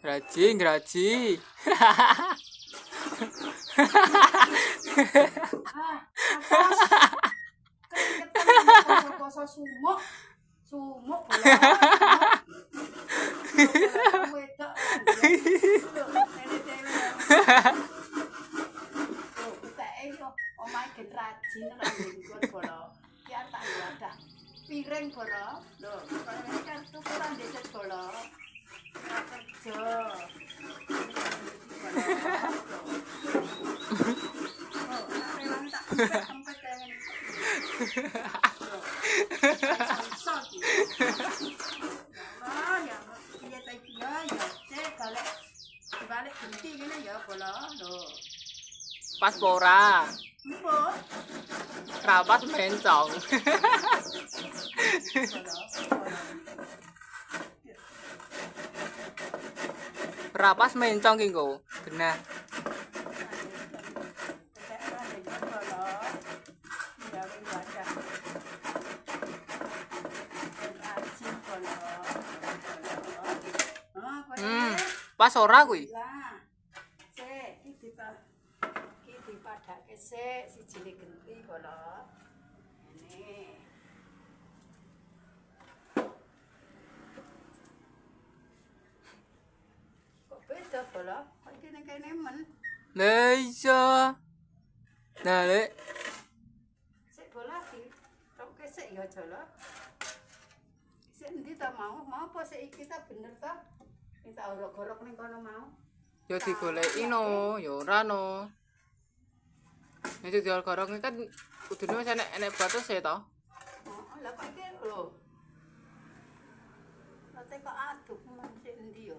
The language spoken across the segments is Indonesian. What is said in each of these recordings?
Graji, graji. Poso sumuk sumuk piring bola lho ini kan tukuran desa bola kerja balik genti gini ya bola lho Pas pora. empuk Rapat mencong. Rapas mencong ki nggo. Genah. Pas ora kuwi. Lah, sik iki dipadhake sik sijine genti bola. Ini. Kok beda bola? Kok kene men. Lah iya. Nah, Lek. Sik bola sih. Kok kesik ya jolo. Sik endi ta mau? Mau apa sik iki ta bener ta? Minta orok-orok ning kono mau. Ya digoleki no, ya ora no. Nek diorok-orok kan kudune wis enek batas ya to. Oh, lah kok iki lho. Lah kok aduk men sik endi yo?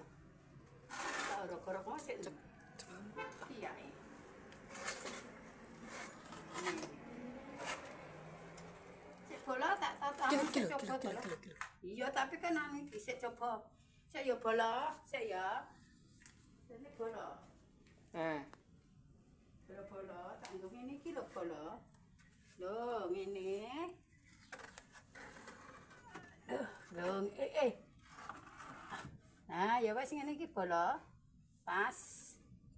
Tak orok-orok mau sik. Iya. Sik bola tak coba. Iya, tapi kan nang iki sik coba. Sik yo bola, sik ya. Ini bola. Bola, tak nggo ngene iki lho bola. Lho, ngene. Lho, Nah, ya wis ngene iki bola. Pas.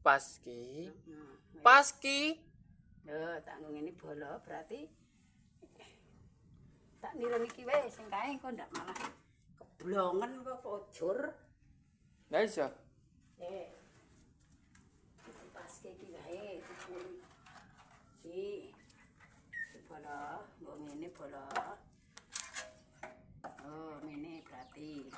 Pas ki. Pas ki. Lho, tak nggo ngene bola berarti tak niru iki wae sing kae kok ndak malah keblongen kok ojur. Lah iya. Pas iki wae iki bola, mbok ngene bola. Oh, ngene berarti.